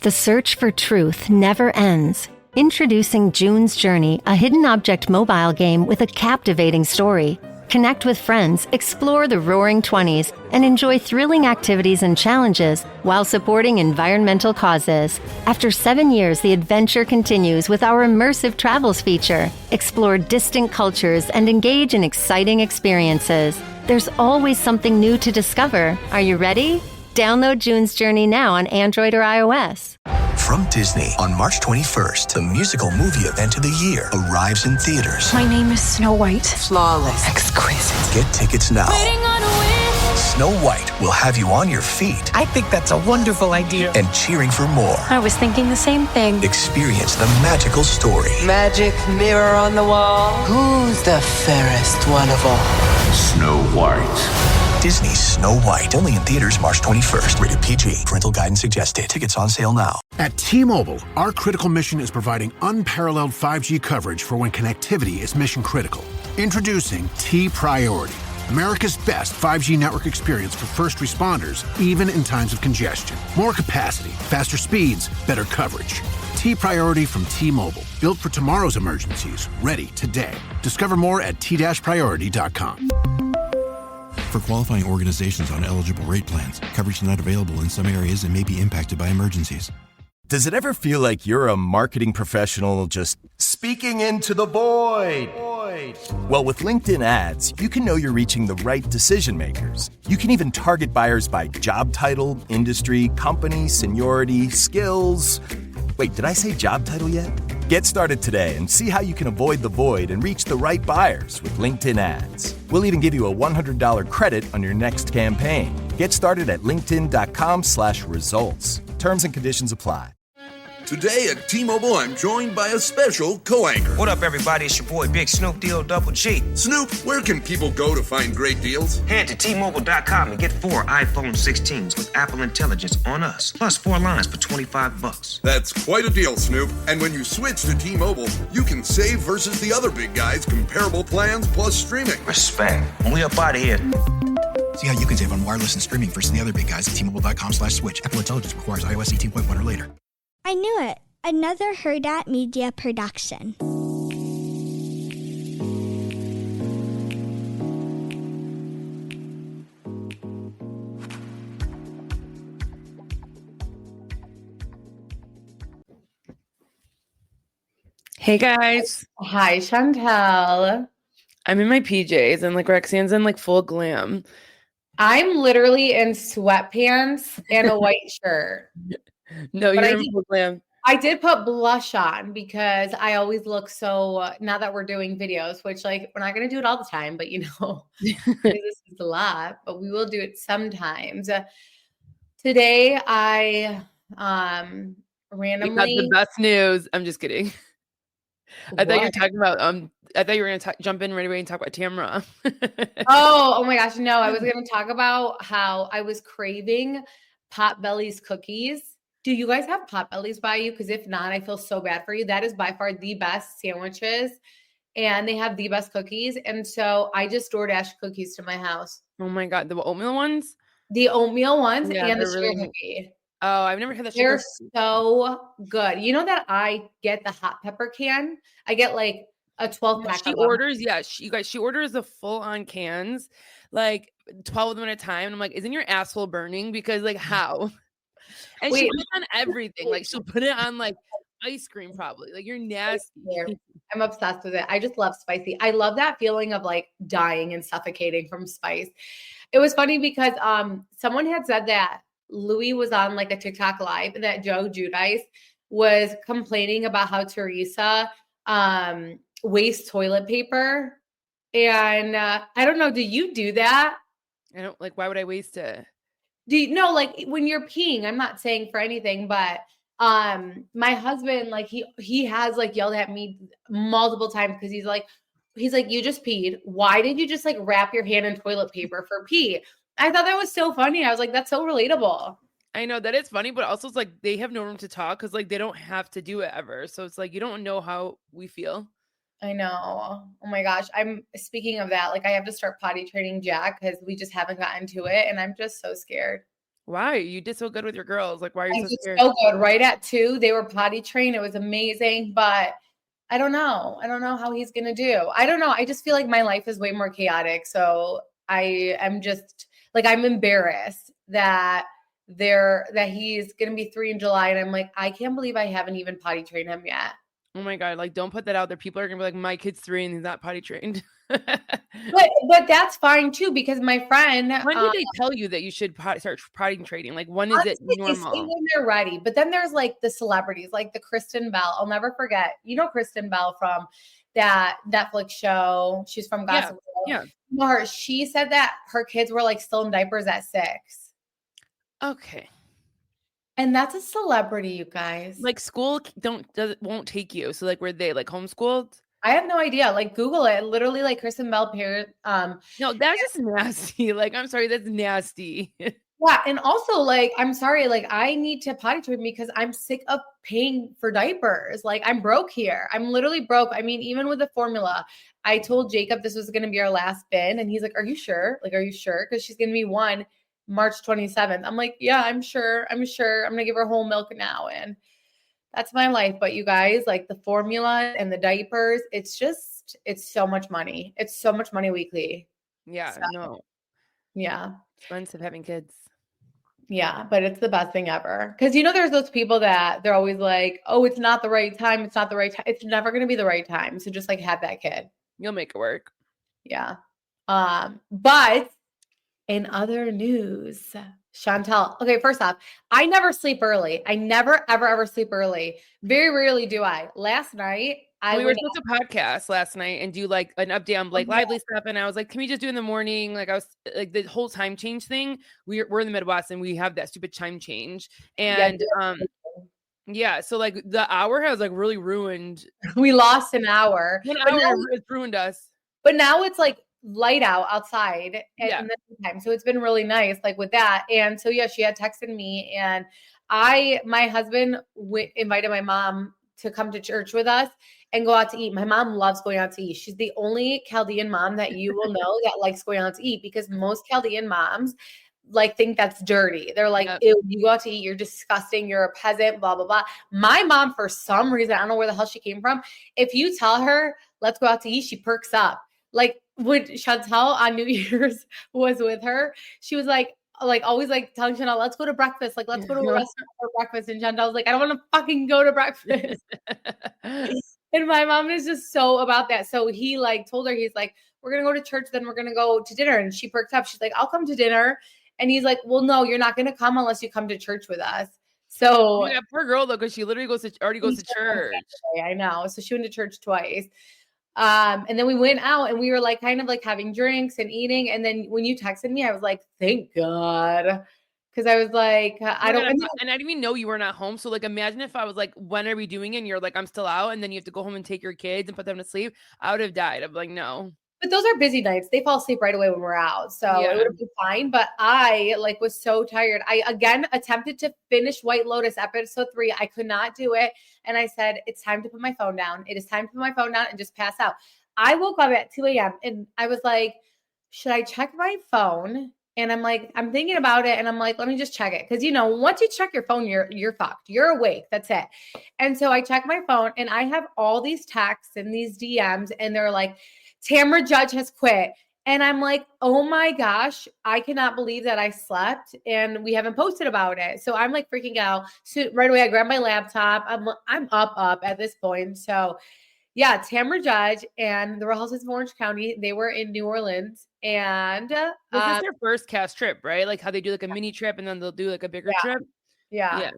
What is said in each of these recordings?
The search for truth never ends. Introducing June's Journey, a hidden object mobile game with a captivating story. Connect with friends, explore the roaring 20s, and enjoy thrilling activities and challenges while supporting environmental causes. After 7 years, the adventure continues with our immersive travels feature. Explore distant cultures and engage in exciting experiences. There's always something new to discover. Are you ready? Download June's Journey now on Android or iOS. From Disney, on March 21st, the musical movie event of the year arrives in theaters. My name is Snow White. Flawless. Exquisite. Get tickets now. Waiting on a wind. Snow White will have you on your feet. I think that's a wonderful idea. And cheering for more. I was thinking the same thing. Experience the magical story. Magic mirror on the wall. Who's the fairest one of all? Snow White. Disney's Snow White. Only in theaters March 21st. Rated PG. Parental guidance suggested. Tickets on sale now. At T-Mobile, our critical mission is providing unparalleled 5G coverage for when connectivity is mission critical. Introducing T-Priority, America's best 5G network experience for first responders, even in times of congestion. More capacity, faster speeds, better coverage. T-Priority from T-Mobile. Built for tomorrow's emergencies. Ready today. Discover more at t-priority.com. For qualifying organizations on eligible rate plans, coverage not available in some areas and may be impacted by emergencies. Does it ever feel like you're a marketing professional just speaking into the void? Well, with LinkedIn ads, you can know you're reaching the right decision makers. You can even target buyers by job title, industry, company, seniority, skills. Wait, did I say job title yet? Get started today and see how you can avoid the void and reach the right buyers with LinkedIn ads. We'll even give you a $100 credit on your next campaign. Get started at linkedin.com/results. Terms and conditions apply. Today at T-Mobile, I'm joined by a special co-anchor. What up, everybody? It's your boy, Big Snoop Deal Double G. Snoop, where can people go to find great deals? Head to T-Mobile.com and get 4 iPhone 16s with Apple Intelligence on us, plus 4 lines for $25. That's quite a deal, Snoop. And when you switch to T-Mobile, you can save versus the other big guys' comparable plans plus streaming. Respect. We up out of here. See how you can save on wireless and streaming versus the other big guys at T-Mobile.com/switch. Apple Intelligence requires iOS 18.1 or later. I knew it. Another Herdat Media production. Hey guys. Hi, Chantel. I'm in my PJs and like Roxanne's in like full glam. I'm literally in sweatpants and a white shirt. No, you're in full glam. I did put blush on because I always look so, now that we're doing videos, which like, we're not going to do it all the time, but you know, this is a lot, but we will do it sometimes. Today, I randomly. You got the best news. I'm just kidding. I thought you were talking about, I thought you were going to jump in right away and talk about Tamra. Oh my gosh. No, I was going to talk about how I was craving Potbelly's cookies. Do you guys have Potbellies by you? Because if not, I feel so bad for you. That is by far the best sandwiches and they have the best cookies. And so I just DoorDash cookies to my house. Oh my God. The oatmeal ones? The oatmeal ones yeah, and the sugar really cookie. Oh, I've never had the sugar. They're so good. You know that I get the hot pepper can? I get like a 12 pack. She orders, yeah, she orders the full on cans, like 12 of them at a time. And I'm like, isn't your asshole burning? Because like how? And she puts it on everything. Like she'll put it on like ice cream probably. Like you're nasty. I'm obsessed with it. I just love spicy. I love that feeling of like dying and suffocating from spice. It was funny because someone had said that Louis was on like a TikTok live and that Joe Giudice was complaining about how Teresa wastes toilet paper. And I don't know, do you do that? I don't like, why would I waste it? Do you know, like when you're peeing, I'm not saying for anything, but my husband, like he has like yelled at me multiple times because he's like, you just peed. Why did you just like wrap your hand in toilet paper for pee? I thought that was so funny. I was like, that's so relatable. I know that is funny, but also it's like they have no room to talk because like they don't have to do it ever. So it's like you don't know how we feel. I know. Oh my gosh. I'm speaking of that. Like I have to start potty training Jack because we just haven't gotten to it. And I'm just so scared. Why? You did so good with your girls. Like, why are you I so did scared? so good. Right at 2, they were potty trained. It was amazing, but I don't know. I don't know how he's gonna do. I don't know. I just feel like my life is way more chaotic. So I am just like I'm embarrassed that he's gonna be 3 in July, and I'm like, I can't believe I haven't even potty trained him yet. Oh my God. Like, don't put that out there. People are gonna be like, my kid's 3 and he's not potty trained. But that's fine too, because my friend When did they tell you that you should start potty training? Like, when is honestly, it they say normal? when they're ready. But then there's like the celebrities, like the Kristen Bell. I'll never forget. You know Kristen Bell from that Netflix show. She's from Gossip Girl. Yeah. You know her. She said that her kids were like still in diapers at 6. Okay. And that's a celebrity, you guys. Like, school won't take you. So, like, were they like homeschooled? I have no idea. Like, Google it. Literally, like Kristen Bell parent. No, that's just nasty. Like, I'm sorry, that's nasty. Yeah, and also, like, I'm sorry, like, I need to potty train because I'm sick of paying for diapers. Like, I'm broke here. I'm literally broke. I mean, even with the formula, I told Jacob this was going to be our last bin, and he's like, "Are you sure? Like, are you sure? Because she's going to be 1 March 27th." I'm like, "Yeah, I'm sure. I'm sure. I'm going to give her whole milk now." And that's my life. But you guys, like the formula and the diapers, it's so much money. It's so much money weekly. Yeah, So, no. Yeah. Expensive having kids. Yeah, but it's the best thing ever. Because there's those people that they're always like, "Oh, it's not the right time. It's not the right time." It's never going to be the right time. So just like have that kid. You'll make it work. Yeah. But in other news, Chantel. Okay, first off, I never sleep early. I never, ever, ever sleep early. Very rarely do I. Last night, We were supposed to podcast last night and do like an update on Blake Lively stuff. And I was like, can we just do in the morning? Like I was like the whole time change thing. We're in the Midwest and we have that stupid time change. And yeah, so like the hour has like really ruined. We lost an hour. An hour has ruined us. But now it's like light outside in the time. So it's been really nice like with that. And so yeah, she had texted me and my husband invited my mom to come to church with us and go out to eat. My mom loves going out to eat. She's the only Chaldean mom that you will know that likes going out to eat because most Chaldean moms like think that's dirty. They're like, ew, you go out to eat, you're disgusting, you're a peasant, blah, blah, blah. My mom, for some reason, I don't know where the hell she came from. If you tell her, let's go out to eat, she perks up. Like when Chantel on New Year's was with her, she was like always like telling Chantel, let's go to breakfast. Like, let's go to a restaurant for breakfast. And Chantel was like, I don't want to fucking go to breakfast. And my mom is just so about that. So he like told her, he's like, we're going to go to church, then we're going to go to dinner. And she perked up. She's like, I'll come to dinner. And he's like, well, no, you're not going to come unless you come to church with us. So yeah, poor girl though, because she literally already goes to church. I know. So she went to church twice. And then we went out and we were like kind of like having drinks and eating. And then when you texted me, I was like, thank God. Cause I was like, and I didn't even know you were not home. So like, imagine if I was like, when are we doing it? And you're like, I'm still out. And then you have to go home and take your kids and put them to sleep. I would have died. I'm like, no. But those are busy nights. They fall asleep right away when we're out. So it would have been fine. But I like was so tired. I again attempted to finish White Lotus episode 3. I could not do it. And I said, it's time to put my phone down. It is time to put my phone down and just pass out. I woke up at 2 a.m. and I was like, should I check my phone? And I'm like, I'm thinking about it. And I'm like, let me just check it. Cause once you check your phone, you're fucked. You're awake. That's it. And so I check my phone and I have all these texts and these DMs and they're like, Tamra Judge has quit. And I'm like, oh my gosh, I cannot believe that I slept and we haven't posted about it. So I'm like freaking out. So right away, I grabbed my laptop. I'm up at this point. So yeah, Tamra Judge and the Real Housewives of Orange County, they were in New Orleans. And this is their first cast trip, right? Like how they do like a mini trip and then they'll do like a bigger trip. Yeah.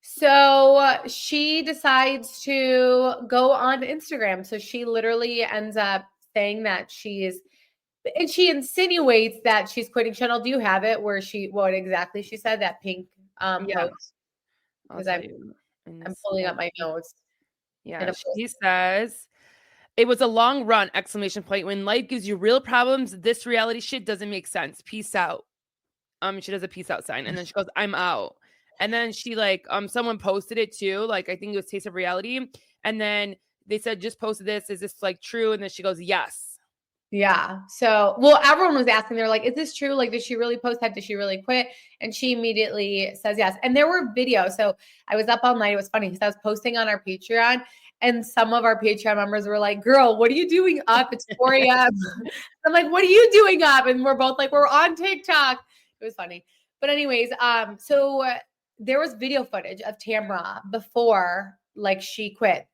So she decides to go on Instagram. So she literally ends up saying that she insinuates that she's quitting. Chanel, do you have it where what exactly she said, that pink post? Because I'm pulling up my notes. Yeah, she says, it was a long run, ! When life gives you real problems, this reality shit doesn't make sense. Peace out. She does a peace out sign. And then she goes, I'm out. And then she like, someone posted it too. Like, I think it was Taste of Reality. And then they said, just posted this. Is this like true? And then she goes, yes. Yeah. So, well, everyone was asking, they're like, is this true? Like, did she really post that? Did she really quit? And she immediately says yes. And there were videos. So I was up all night. It was funny because I was posting on our Patreon and some of our Patreon members were like, girl, what are you doing up? It's 4 a.m. I'm like, what are you doing up? And we're both like, we're on TikTok. It was funny. But anyways, there was video footage of Tamra before like she quit.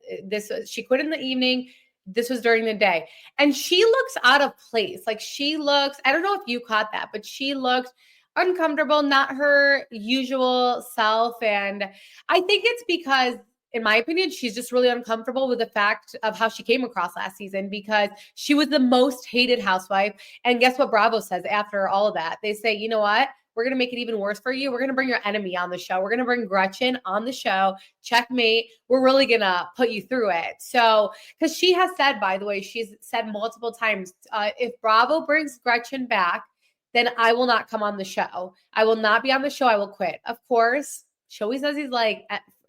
She quit in the evening. This was during the day. And she looks out of place. Like I don't know if you caught that, but she looked uncomfortable, not her usual self. And I think it's because, in my opinion, she's just really uncomfortable with the fact of how she came across last season because she was the most hated housewife. And guess what Bravo says after all of that? They say, you know what? We're going to make it even worse for you. We're going to bring your enemy on the show. We're going to bring Gretchen on the show. Checkmate. We're really going to put you through it. So, because she has said, by the way, she's said multiple times, if Bravo brings Gretchen back, then I will not come on the show. I will not be on the show. I will quit. Of course, she always says he's like,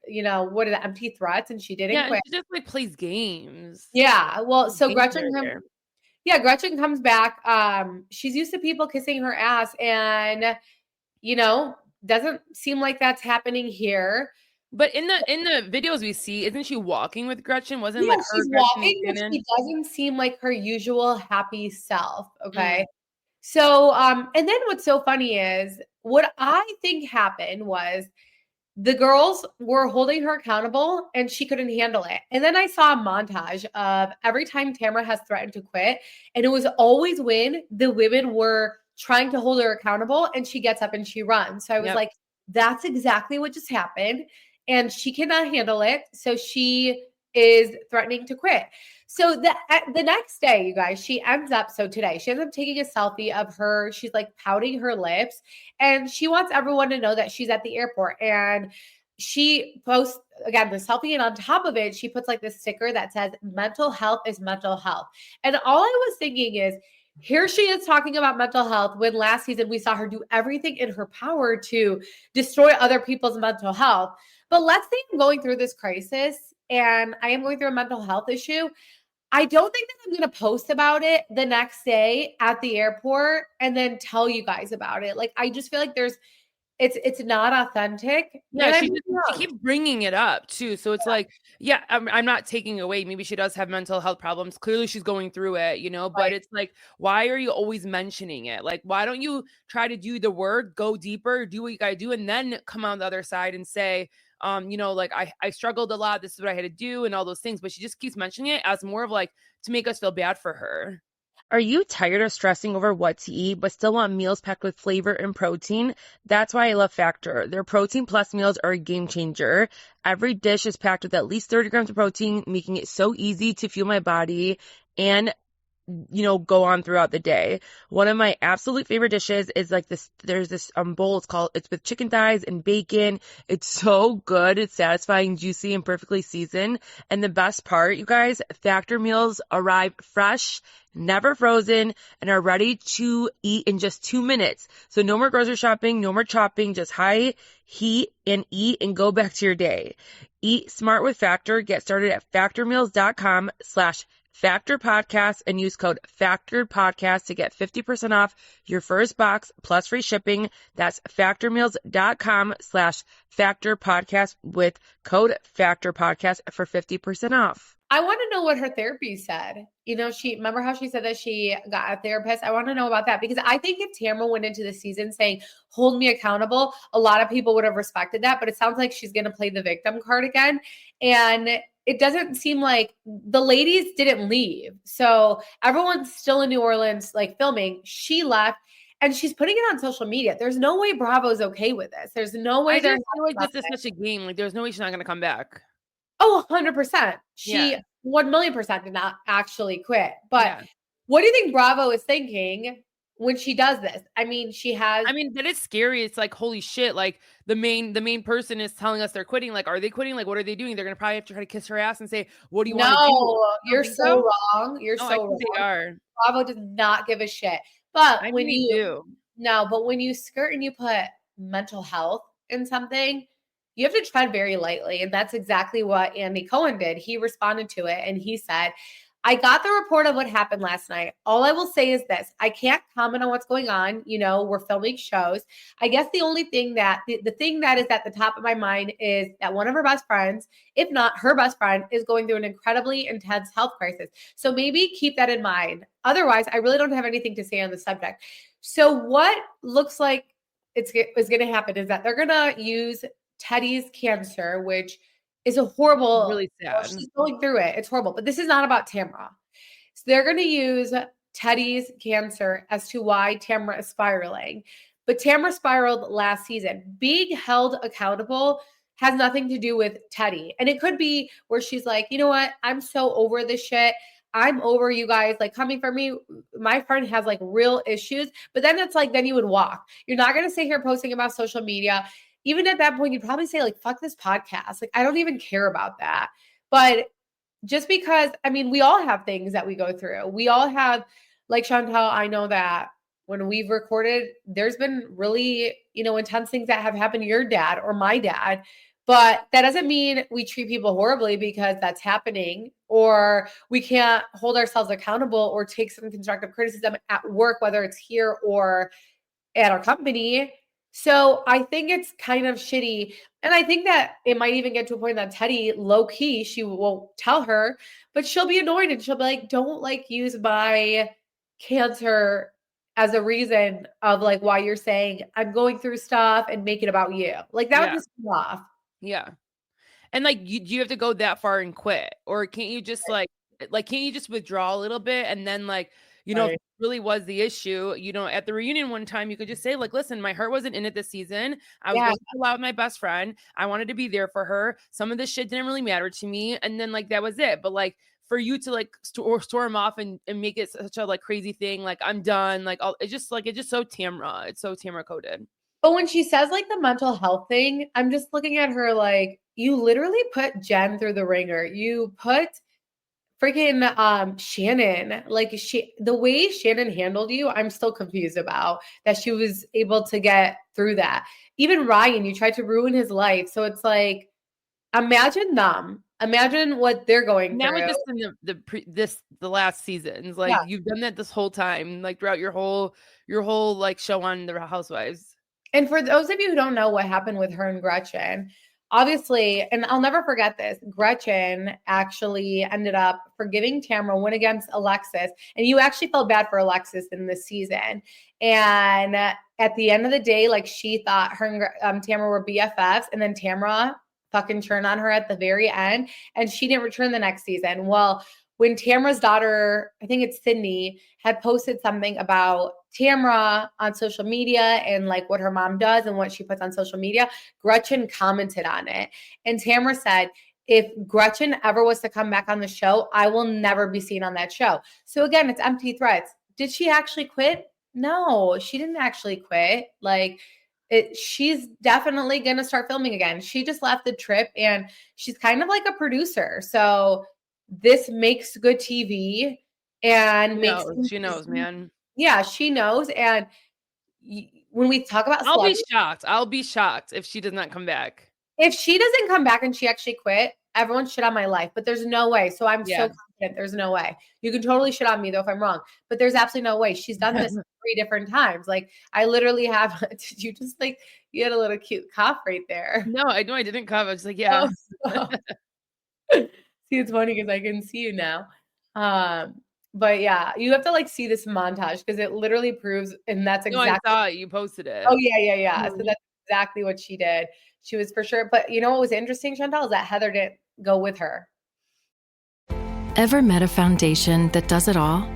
what are the empty threats? And she didn't quit. She just like plays games. Yeah. Well, so Gretchen comes back. She's used to people kissing her ass and doesn't seem like that's happening here. But in the videos we see, isn't she walking with Gretchen? Wasn't like she's walking, but she doesn't seem like her usual happy self. Okay. So, and then what's so funny is what I think happened was the girls were holding her accountable and she couldn't handle it. And then I saw a montage of every time Tamra has threatened to quit. And it was always when the women were trying to hold her accountable and she gets up and she runs. So I was like, that's exactly what just happened. And she cannot handle it. So she is threatening to quit. So the next day, you guys, she ends up taking a selfie of her. She's like pouting her lips and she wants everyone to know that she's at the airport. And she posts again the selfie, and on top of it, she puts like this sticker that says mental health is mental health. And all I was thinking is, here she is talking about mental health when last season we saw her do everything in her power to destroy other people's mental health. But let's say I'm going through this crisis and I am going through a mental health issue. I don't think that I'm going to post about it the next day at the airport and then tell you guys about it. Like, I just feel like it's not authentic. Yeah, she keeps bringing it up too. So it's like, I'm not taking away. Maybe she does have mental health problems. Clearly she's going through it, but it's like, why are you always mentioning it? Like, why don't you try to do the work, go deeper, do what you got to do, and then come on the other side and say, like I struggled a lot. This is what I had to do and all those things. But she just keeps mentioning it as more of like to make us feel bad for her. Are you tired of stressing over what to eat, but still want meals packed with flavor and protein? That's why I love Factor. Their Protein Plus meals are a game changer. Every dish is packed with at least 30 grams of protein, making it so easy to fuel my body and go on throughout the day. One of my absolute favorite dishes is like this. There's this bowl. It's with chicken thighs and bacon. It's so good. It's satisfying, juicy, and perfectly seasoned. And the best part, you guys, Factor meals arrive fresh, never frozen, and are ready to eat in just 2 minutes. So no more grocery shopping, no more chopping, just high heat and eat and go back to your day. Eat smart with Factor. Get started at factormeals.com/Factor Podcast and use code Factor Podcast to get 50% off your first box plus free shipping. That's factormeals.com/Factor Podcast with code Factor Podcast for 50% off. I want to know what her therapy said. Remember how she said that she got a therapist? I want to know about that because I think if Tamra went into the season saying, hold me accountable, a lot of people would have respected that, but it sounds like she's going to play the victim card again. And it doesn't seem like the ladies didn't leave. So everyone's still in New Orleans, like filming. She left and she's putting it on social media. There's no way Bravo's okay with this. There's no way. I just feel like this is such a game. Like there's no way she's not going to come back. Oh, 100%. She 1,000,000% did not actually quit. But what do you think Bravo is thinking when she does this? That is scary. It's like, holy shit. Like the main person is telling us they're quitting. Like, are they quitting? Like, what are they doing? They're going to probably have to try to kiss her ass and say, what do you want to do? No, you're so wrong. You're so wrong. They are. Bravo does not give a shit. But when you do. No, but when you skirt and you put mental health in something, you have to tread very lightly. And that's exactly what Andy Cohen did. He responded to it and he said, I got the report of what happened last night. All I will say is this. I can't comment on what's going on. You know, we're filming shows. I guess the only thing that, the thing that is at the top of my mind is that one of her best friends, if not her best friend, is going through an incredibly intense health crisis. So maybe keep that in mind. Otherwise, I really don't have anything to say on the subject. So what looks like is going to happen is that they're going to use Teddy's cancer, which is a horrible, really sad. She's going through it. It's horrible, but this is not about Tamra. So they're going to use Teddy's cancer as to why Tamra is spiraling. But Tamra spiraled last season. Being held accountable has nothing to do with Teddy. And it could be where she's like, you know what? I'm so over this shit. I'm over you guys like coming for me. My friend has like real issues, but then it's like, then you would walk. You're not going to sit here posting about social media. Even at that point, you'd probably say like, fuck this podcast. Like, I don't even care about that. But just because, I mean, we all have things that we go through. We all have, like Chantal, I know that when we've recorded, there's been really, you know, intense things that have happened to your dad or my dad. But that doesn't mean we treat people horribly because that's happening, or we can't hold ourselves accountable or take some constructive criticism at work, whether it's here or at our company. So I think it's kind of shitty. And I think that it might even get to a point that Teddy, low key, she won't tell her, but she'll be annoyed and she'll be like, don't like use my cancer as a reason of like why you're saying I'm going through stuff and make it about you. Like that would piss me off. Yeah. And like, do you have to go that far and quit? Or can't you just like, can't you just withdraw a little bit and then like, you know, if it really was the issue, you know, at the reunion one time, you could just say like, listen, my heart wasn't in it this season. I was going to allow with my best friend. I wanted to be there for her. Some of this shit didn't really matter to me. And then like, that was it. But like, for you to like storm off and make it such a like crazy thing, like I'm done. Like, it's just so Tamra. It's so Tamra coded. But when she says like the mental health thing, I'm just looking at her like, you literally put Jen through the ringer. You put freaking Shannon, like the way Shannon handled you, I'm still confused about that she was able to get through that. Even Ryan, you tried to ruin his life. So it's like, imagine them. Imagine what they're going now through. Now with this the last seasons, like you've done that this whole time, like throughout your whole like show on the Real Housewives. And for those of you who don't know what happened with her and Gretchen, obviously, and I'll never forget this, Gretchen actually ended up forgiving Tamra, went against Alexis, and you actually felt bad for Alexis in this season. And at the end of the day, like she thought her and Tamra were BFFs, and then Tamra fucking turned on her at the very end, and she didn't return the next season. Well, when Tamra's daughter, I think it's Sydney, had posted something about Tamra on social media and like what her mom does and what she puts on social media, Gretchen commented on it. And Tamra said, if Gretchen ever was to come back on the show, I will never be seen on that show. So again, it's empty threats. Did she actually quit? No, she didn't actually quit. Like she's definitely going to start filming again. She just left the trip and she's kind of like a producer. So this makes good TV and she knows, man. Yeah, she knows. And when we talk about I'll be shocked if she does not come back. If she doesn't come back and she actually quit, everyone shit on my life, but there's no way. So I'm so confident there's no way. You can totally shit on me though if I'm wrong, but there's absolutely no way. She's done this 3 different times. Like I literally have, did you just like, you had a little cute cough right there. No, I know I didn't cough. I was like, yeah. Oh. See, it's funny because I can see you now. But yeah, you have to like see this montage because it literally proves, and that's exactly. No, I saw it. You posted it. Oh yeah. So that's exactly what she did. She was for sure. But you know what was interesting, Chantal, is that Heather didn't go with her. Ever met a foundation that does it all?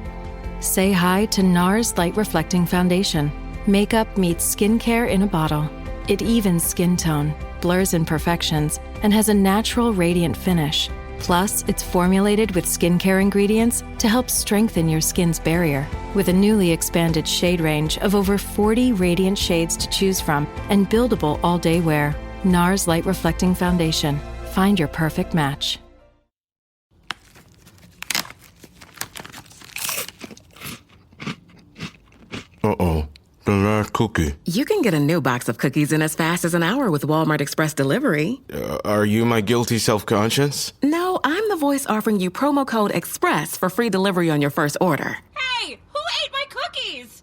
Say hi to NARS Light Reflecting Foundation. Makeup meets skincare in a bottle. It evens skin tone, blurs imperfections, and has a natural radiant finish. Plus, it's formulated with skincare ingredients to help strengthen your skin's barrier. With a newly expanded shade range of over 40 radiant shades to choose from and buildable all-day wear. NARS Light Reflecting Foundation. Find your perfect match. Uh-oh. The last cookie. You can get a new box of cookies in as fast as an hour with Walmart Express Delivery. Are you my guilty self-conscience? No, I'm the voice offering you promo code EXPRESS for free delivery on your first order. Hey, who ate my cookies?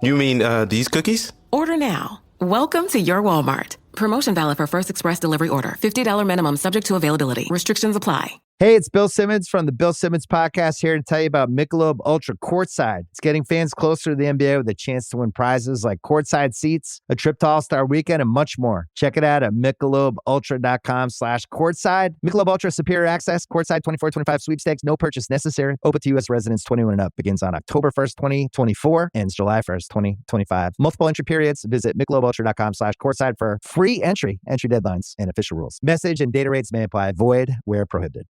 You mean these cookies? Order now. Welcome to your Walmart. Promotion valid for first express delivery order. $50 minimum subject to availability. Restrictions apply. Hey, it's Bill Simmons from the Bill Simmons Podcast here to tell you about Michelob Ultra Courtside. It's getting fans closer to the NBA with a chance to win prizes like courtside seats, a trip to All-Star Weekend, and much more. Check it out at MichelobUltra.com/courtside. Michelob Ultra Superior Access, Courtside 24-25 sweepstakes, no purchase necessary. Open to U.S. residents 21 and up. Begins on October 1st, 2024, ends July 1st, 2025. Multiple entry periods. Visit MichelobUltra.com/courtside for free entry deadlines, and official rules. Message and data rates may apply. Void where prohibited.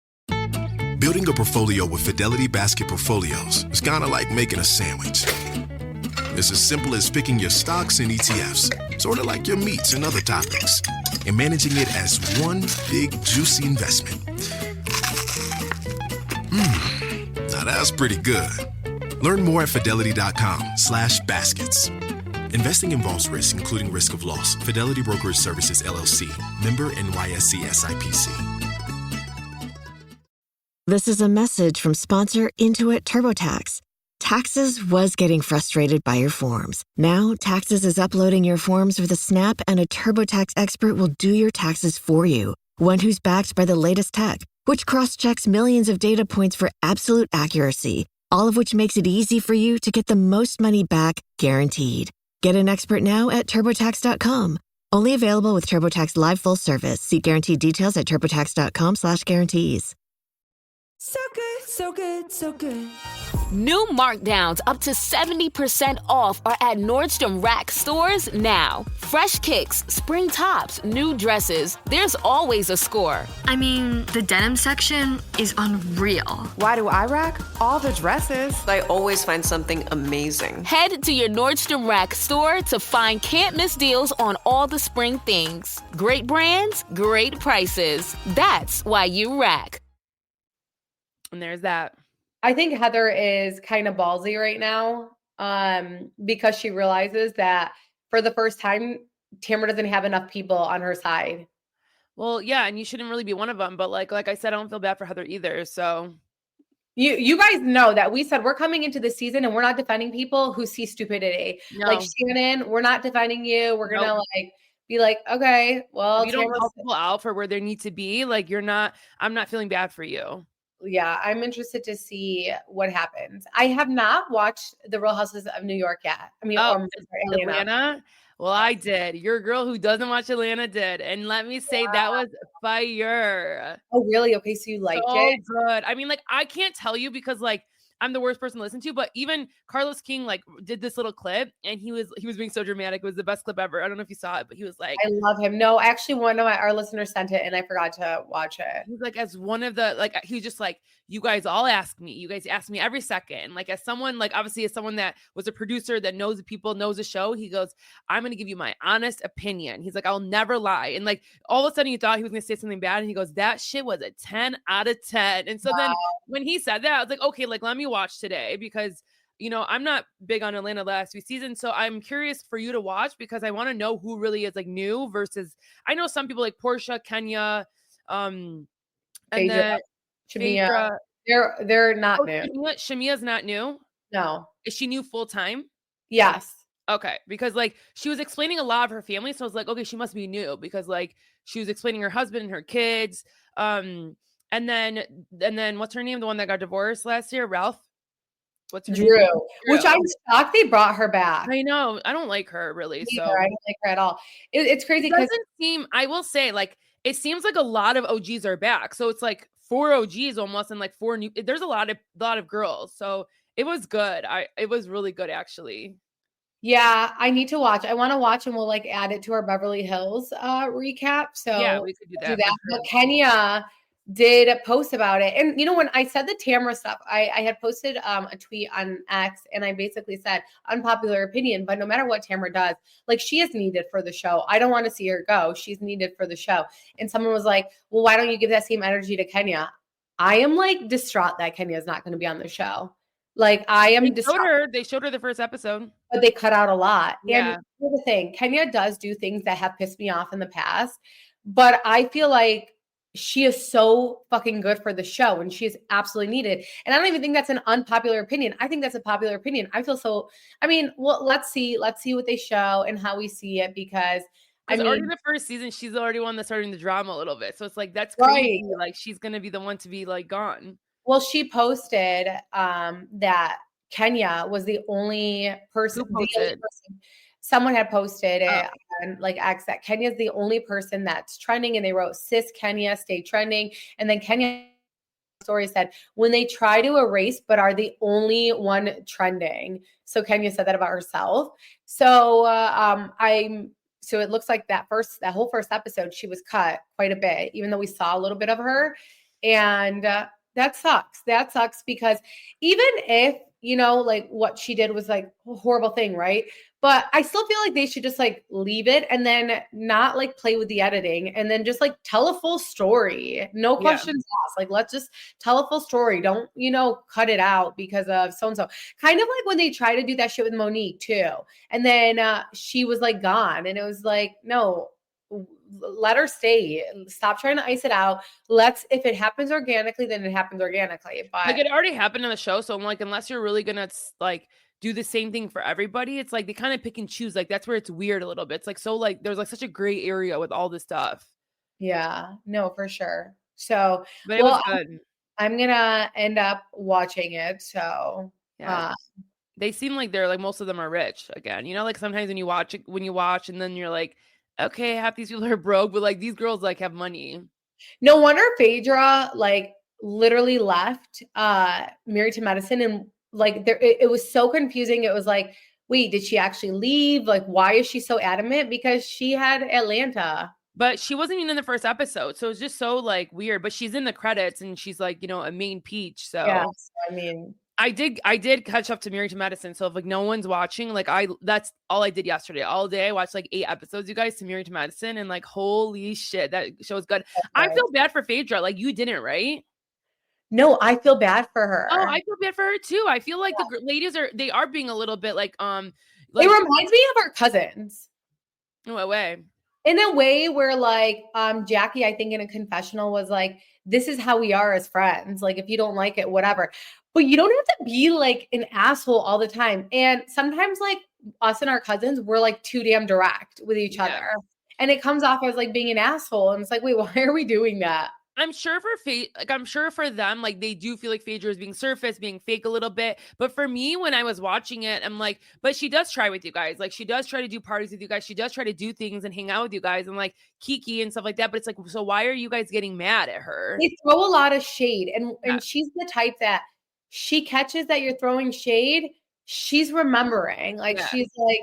Building a portfolio with Fidelity Basket Portfolios is kind of like making a sandwich. It's as simple as picking your stocks and ETFs, sort of like your meats and other toppings, and managing it as one big, juicy investment. Now that's pretty good. Learn more at Fidelity.com/baskets. Investing involves risk, including risk of loss. Fidelity Brokerage Services, LLC. Member NYSE SIPC. This is a message from sponsor Intuit TurboTax. Taxes was getting frustrated by your forms. Now, Taxes is uploading your forms with a snap, and a TurboTax expert will do your taxes for you. One who's backed by the latest tech, which cross-checks millions of data points for absolute accuracy, all of which makes it easy for you to get the most money back, guaranteed. Get an expert now at TurboTax.com. Only available with TurboTax Live Full Service. See guaranteed details at TurboTax.com/guarantees. So good, so good, so good. New markdowns up to 70% off are at Nordstrom Rack stores now. Fresh kicks, spring tops, new dresses. There's always a score. I mean, the denim section is unreal. Why do I rack? All the dresses. I always find something amazing. Head to your Nordstrom Rack store to find can't-miss deals on all the spring things. Great brands, great prices. That's why you rack. And there's that. I think Heather is kind of ballsy right now because she realizes that for the first time, Tamra doesn't have enough people on her side. Well, yeah, and you shouldn't really be one of them. But like I said, I don't feel bad for Heather either. So you guys know that we said we're coming into the season and we're not defending people who see stupidity. No. Like Shannon, we're not defending you. We're gonna like be like, okay, well, if you don't help people out for where they need to be. Like I'm not feeling bad for you. Yeah, I'm interested to see what happens. I have not watched The Real Housewives of New York yet. I mean, Atlanta. Well, I did. Your girl who doesn't watch Atlanta did. And let me say that was fire. Oh, really? Okay, so you liked it? Good. I mean, like, I can't tell you because like I'm the worst person to listen to, but even Carlos King like did this little clip and he was being so dramatic. It was the best clip ever. I don't know if you saw it, but he was like, I love him. No, actually one of our listeners sent it and I forgot to watch it. He's like, as one of the, like, he's just like, you guys all ask me. You guys ask me every second. Like as someone, like obviously as someone that was a producer that knows the people, knows the show, he goes, I'm going to give you my honest opinion. He's like, I'll never lie. And like all of a sudden you thought he was going to say something bad. And he goes, that shit was a 10 out of 10. And so then when he said that, I was like, okay, like let me watch today because, you know, I'm not big on Atlanta last few seasons. So I'm curious for you to watch because I want to know who really is like new versus, I know some people like Portia, Kenya, and then Shamia. They're not new. Shamia's not new. No. Is she new full time? Yes. Okay. Because like she was explaining a lot of her family. So I was like, okay, she must be new because like she was explaining her husband and her kids. And then what's her name? The one that got divorced last year, Ralph. What's her name? Drew. Which I'm shocked they brought her back. I know. I don't like her really. So I don't like her at all. It's crazy. It doesn't seem, I will say, like, it seems like a lot of OGs are back. So it's like 4 OGs almost and like 4 new. There's a lot of girls. So it was good. It was really good actually. Yeah, I need to watch. I want to watch and we'll like add it to our Beverly Hills recap. So yeah, we could do that. But Kenya did post about it. And, you know, when I said the Tamra stuff, I had posted a tweet on X and I basically said unpopular opinion, but no matter what Tamra does, like she is needed for the show. I don't want to see her go. She's needed for the show. And someone was like, well, why don't you give that same energy to Kenya? I am like distraught that Kenya is not going to be on the show. Like I am distraught. They showed her the first episode. But they cut out a lot. Yeah. And here's the thing, Kenya does do things that have pissed me off in the past, but I feel like she is so fucking good for the show and she is absolutely needed. And I don't even think that's an unpopular opinion. I think that's a popular opinion. Well, let's see what they show and how we see it, because already in the first season, she's already one that's starting the drama a little bit. So it's like, that's Right. crazy. Like, she's going to be the one to be like gone. Well, she posted that Kenya was the only person. Someone had posted it on like X that Kenya's the only person that's trending, and they wrote "Sis Kenya stay trending," and then Kenya story said when they try to erase but are the only one trending. So Kenya said that about herself. So so it looks like that whole first episode she was cut quite a bit, even though we saw a little bit of her, and that sucks. That sucks because even if, like what she did was like a horrible thing, right? But I still feel like they should just like leave it and then not like play with the editing and then just like tell a full story. No questions asked. Like, let's just tell a full story. Don't, cut it out because of so-and-so. Kind of like when they try to do that shit with Monique too. And then she was like gone and it was like, no, let her stay. Stop trying to ice it out. If it happens organically, then it happens organically. But like, it already happened in the show. So I'm like, unless you're really going to like do the same thing for everybody, it's like they kind of pick and choose. Like, that's where it's weird a little bit. It's like, so like there's like such a gray area with all this stuff. Yeah, no, for sure. So, but it was good. I'm gonna end up watching it. So yeah. They seem like they're like, most of them are rich again. Like sometimes when you watch and then you're like, okay, half these people are broke, but like these girls like have money. No wonder Phaedra like literally left Married to Medicine, and like it was so confusing. It was like, wait, did she actually leave? Like, why is she so adamant? Because she had Atlanta. But she wasn't even in the first episode. So it's just so like weird. But she's in the credits and she's like, a main peach. So yeah, I did catch up to Married to Medicine. So if like no one's watching, like that's all I did yesterday. All day I watched like 8 episodes, you guys, to Married to Medicine, and like holy shit, that show's good. I feel bad for Phaedra. Like you didn't, right? No, I feel bad for her. Oh, I feel bad for her too. I feel like the ladies are being a little bit like it reminds me of our cousins. In what way? In a way where like Jackie, I think in a confessional was like, this is how we are as friends. Like if you don't like it, whatever. But you don't have to be like an asshole all the time. And sometimes like us and our cousins, we're like too damn direct with each other. And it comes off as like being an asshole. And it's like, wait, why are we doing that? I'm sure for them, like they do feel like Phaedra is being surface, being fake a little bit. But for me, when I was watching it, I'm like, but she does try with you guys. Like she does try to do parties with you guys. She does try to do things and hang out with you guys and like Kiki and stuff like that. But it's like, so why are you guys getting mad at her? They throw a lot of shade. And she's the type that she catches that you're throwing shade. She's remembering. Like she's like,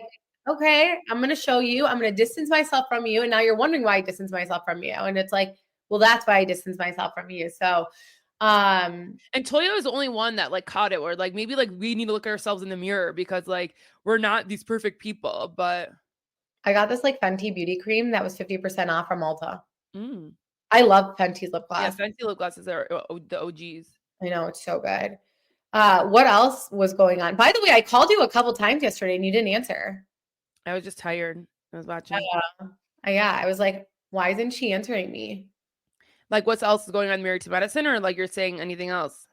okay, I'm going to show you. I'm going to distance myself from you. And now you're wondering why I distance myself from you. And it's like, well, that's why I distance myself from you. So, and Toya is the only one that like caught it, or like maybe like we need to look at ourselves in the mirror because like we're not these perfect people. But I got this like Fenty beauty cream that was 50% off from Ulta. I love Fenty's lip gloss. Yeah, Fenty lip glosses are the OGs. I know, it's so good. What else was going on? By the way, I called you a couple times yesterday and you didn't answer. I was just tired. I was watching. Yeah, I was like, why isn't she answering me? Like, what else is going on Married to Medicine, or like you're saying anything else?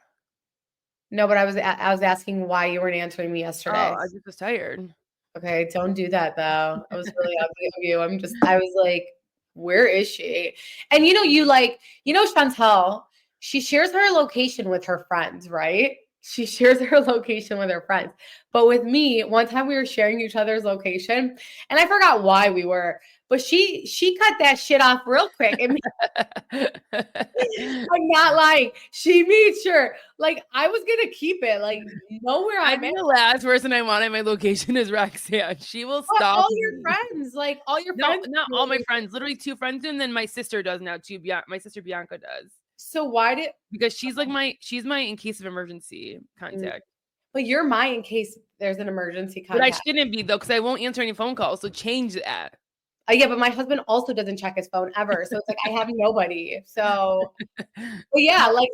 No, but I was asking why you weren't answering me yesterday. Oh, I just was tired. Okay, don't do that though. It was really ugly of you. I was like, where is she? And Chantel, she shares her location with her friends, right? She shares her location with her friends. But with me, one time we were sharing each other's location, and I forgot why we were. But she cut that shit off real quick. And I'm not lying. She made sure, like, I was gonna keep it. Like, nowhere I'm the last person I want in my location is Roxanne. She will stop. All your friends, like all your friends. Not all my friends. Literally 2 friends, and then my sister does now too. My sister Bianca does. So because she's like she's my in case of emergency contact. But you're my in case there's an emergency contact. But I shouldn't be though, because I won't answer any phone calls. So change that. Yeah, but my husband also doesn't check his phone ever. So it's like I have nobody. So but yeah, like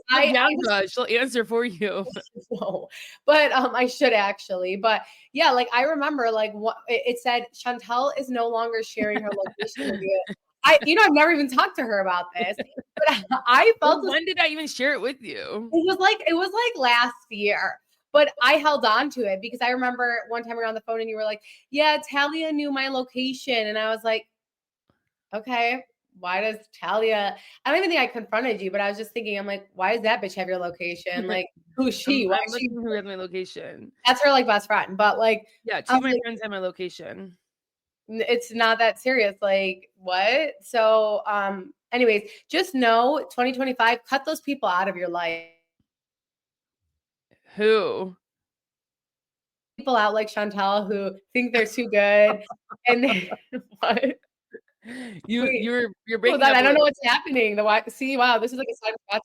she'll answer for you. No, but I should actually. But yeah, like I remember like it said Chantel is no longer sharing her location with you. I've never even talked to her about this, but I felt when did I even share it with you? It was like last year, but I held on to it because I remember one time we were on the phone and you were like, yeah, Talia knew my location. And I was like, okay, why does Talia? I don't even think I confronted you, but I was just thinking, I'm like, why does that bitch have your location? Like, who's she? I'm looking who has my location. That's her like best friend, but like, yeah, two of my friends have my location. It's not that serious. Like, what? So, anyways, just know 2025, cut those people out of your life. Who? People out like Chantal who think they're too good. And what? You're breaking I up. don't know what's happening. Wow, this is like a side of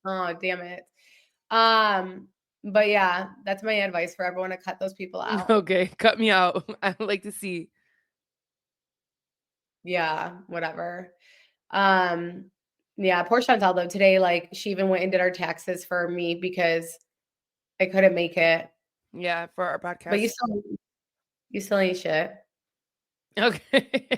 oh, damn it. But yeah, that's my advice for everyone to cut those people out. Okay, cut me out. I would like to see. Yeah, whatever. Yeah, poor Chantal though. Today, like, she even went and did our taxes for me because I couldn't make it. Yeah, for our podcast. But you still ain't shit. Okay.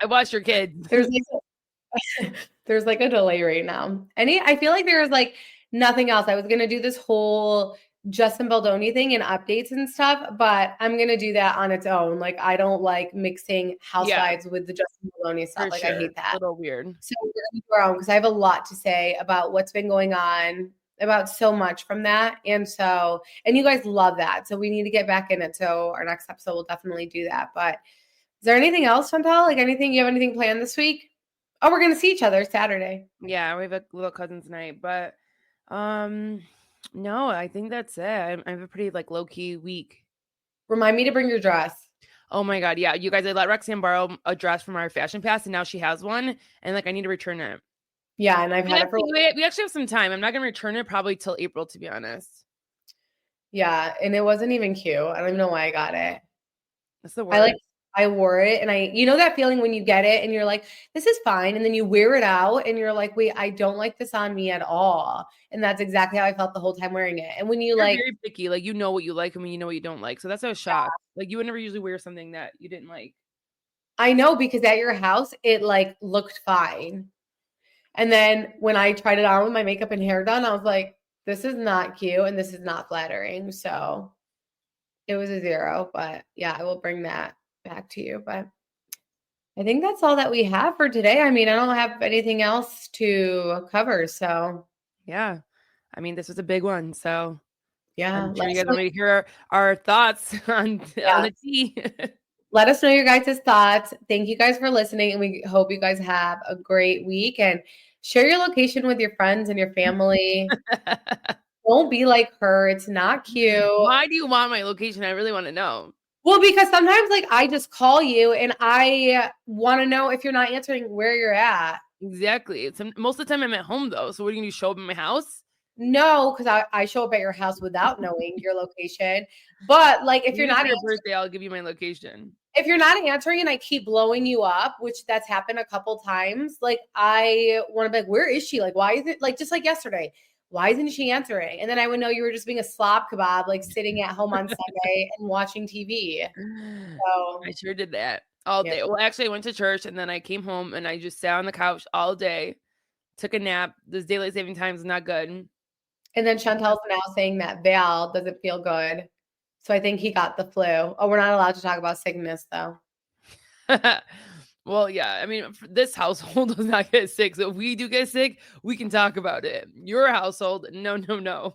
I watched your kids. There's like a delay right now. I feel like there's like nothing else. I was gonna do this whole Justin Baldoni thing and updates and stuff, but I'm gonna do that on its own. Like, I don't like mixing Housewives with the Justin Baldoni stuff. Like, I hate that. A little weird. So we're gonna do our own because I have a lot to say about what's been going on, about so much from that. And you guys love that. So we need to get back in it. So our next episode will definitely do that. But is there anything else, Chantal? Like, you have anything planned this week? Oh, we're gonna see each other Saturday. Yeah, we have a little cousins night, but no, I think that's it. I have a pretty like low key week. Remind me to bring your dress. Oh my god, yeah, you guys! I let Roxanne borrow a dress from our fashion pass, and now she has one, and like I need to return it. Yeah, and I've had it for. We actually have some time. I'm not gonna return it probably till April, to be honest. Yeah, and it wasn't even cute. I don't even know why I got it. That's the worst. I wore it and that feeling when you get it and you're like, this is fine. And then you wear it out and you're like, wait, I don't like this on me at all. And that's exactly how I felt the whole time wearing it. And when you're like very picky, like, you know what you like and when you know what you don't like. So that's a shock. Yeah. Like, you would never usually wear something that you didn't like. I know, because at your house, it like looked fine. And then when I tried it on with my makeup and hair done, I was like, this is not cute and this is not flattering. So it was a 0, but yeah, I will bring that back to you. But I think that's all that we have for today. I mean, I don't have anything else to cover. So yeah, I mean, this was a big one. So yeah, I'm sure you guys want to hear our thoughts on the tea. Let us know your guys' thoughts. Thank you guys for listening, and we hope you guys have a great week. And share your location with your friends and your family. Don't be like her. It's not cute. Why do you want my location? I really want to know. Well, because sometimes like I just call you and I want to know if you're not answering where you're at. Exactly. Most of the time I'm at home though. So what are you going to show up at my house? No, because I show up at your house without knowing your location. But like if you're not your birthday, I'll give you my location. If you're not answering and I keep blowing you up, which that's happened a couple times, like I want to be like, where is she? Like, why is it like just like yesterday? Why isn't she answering? And then I would know you were just being a slop kebab, like sitting at home on Sunday and watching TV. So I sure did that all day. Well, actually, I went to church and then I came home and I just sat on the couch all day, took a nap. This daylight saving time is not good. And then Chantel's now saying that Val doesn't feel good. So I think he got the flu. Oh, we're not allowed to talk about sickness though. Well, yeah. I mean, this household does not get sick. So if we do get sick, we can talk about it. Your household, no.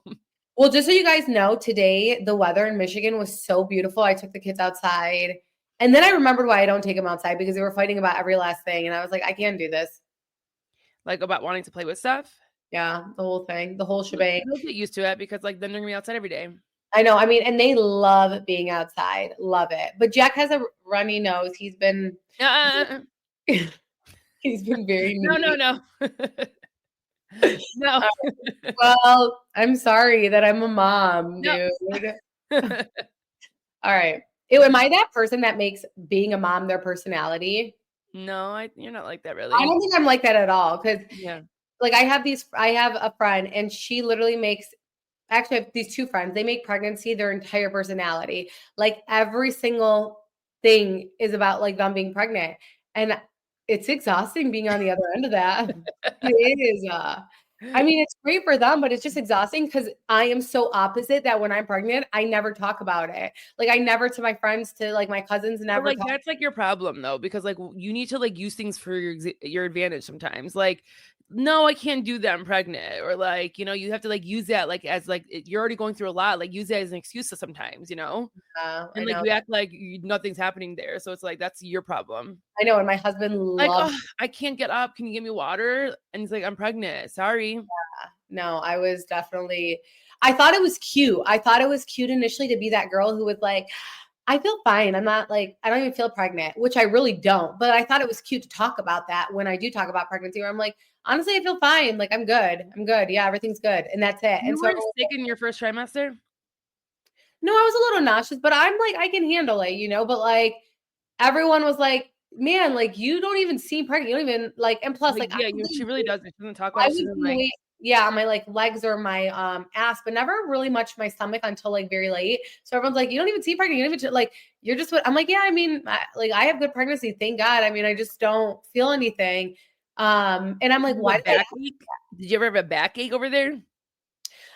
Well, just so you guys know, today the weather in Michigan was so beautiful. I took the kids outside. And then I remembered why I don't take them outside, because they were fighting about every last thing. And I was like, I can't do this. Like about wanting to play with stuff? Yeah, the whole thing, the whole shebang. They'll get used to it because like then they're going to be outside every day. I know. I mean, and they love being outside. Love it. But Jack has a runny nose. He's been he's been very No. No. Well, I'm sorry that I'm a mom, dude. All right. Am I that person that makes being a mom their personality? No, you're not like that really. I don't think I'm like that at all. Because like I have a friend and she literally makes, actually I have these 2 friends, they make pregnancy their entire personality. Like every single thing is about like them being pregnant. And it's exhausting being on the other end of that. It is. I mean, it's great for them, but it's just exhausting because I am so opposite that when I'm pregnant, I never talk about it. Like I never to my friends, to like my cousins, never. But, like that's like your problem though, because like you need to like use things for your advantage sometimes. Like, no, I can't do that. I'm pregnant, or like you have to like use that like as like you're already going through a lot. Like use that as an excuse to sometimes, and like you act like nothing's happening there. So it's like that's your problem. I know, and my husband like, oh, I can't get up. Can you give me water? And he's like, I'm pregnant. Sorry. Yeah. No, I was definitely. I thought it was cute. I thought it was cute initially to be that girl who was like, I feel fine. I'm not like, I don't even feel pregnant, which I really don't. But I thought it was cute to talk about that when I do talk about pregnancy, where I'm like, honestly, I feel fine. Like, I'm good. I'm good. Yeah, everything's good. And that's it. You were sick in your first trimester? No, I was a little nauseous, but I'm like, I can handle it, but like everyone was like, man, like you don't even seem pregnant. You don't even like, and plus like, yeah, she really doesn't. She doesn't talk about it. Yeah, on my like legs or my ass, but never really much my stomach until like very late. So everyone's like, you don't even see pregnant. You don't even like, you're just what I'm like, yeah, I mean, like I have good pregnancy. Thank God. I mean, I just don't feel anything. And I'm like, why did you ever have a backache over there?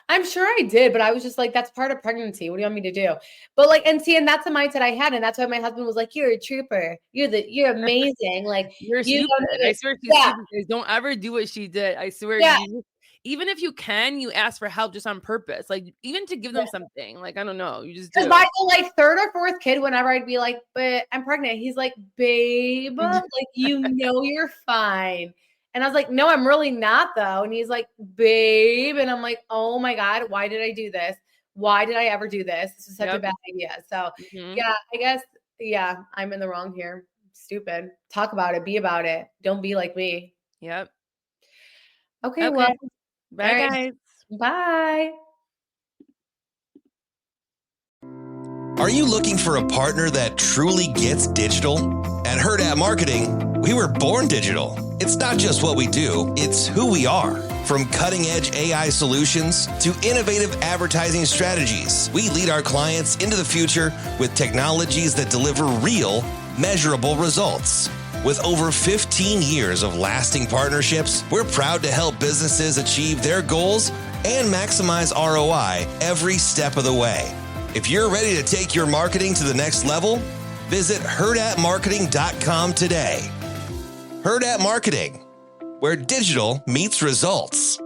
I'm sure I did, but I was just like, that's part of pregnancy. What do you want me to do? But like, and that's the mindset I had. And that's why my husband was like, you're a trooper. You're amazing. Like you're stupid. I swear she's stupid. Don't ever do what she did. I swear. Yeah. Even if you can, you ask for help just on purpose. Like even to give them something. Like, I don't know. You just do. Because by the like third or fourth kid, whenever I'd be like, but I'm pregnant. He's like, babe, like, you're fine. And I was like, no, I'm really not though. And he's like, babe. And I'm like, oh my God, why did I do this? Why did I ever do this? This is such a bad idea. So yeah, I guess, yeah, I'm in the wrong here. Stupid. Talk about it. Be about it. Don't be like me. Yep. Okay. Well, bye guys. Bye. Are you looking for a partner that truly gets digital? At RHOC Marketing, we were born digital. It's not just what we do, it's who we are. From cutting-edge AI solutions to innovative advertising strategies, we lead our clients into the future with technologies that deliver real, measurable results. With over 15 years of lasting partnerships, we're proud to help businesses achieve their goals and maximize ROI every step of the way. If you're ready to take your marketing to the next level, visit RHOCmarketing.com today. RHOC Marketing, where digital meets results.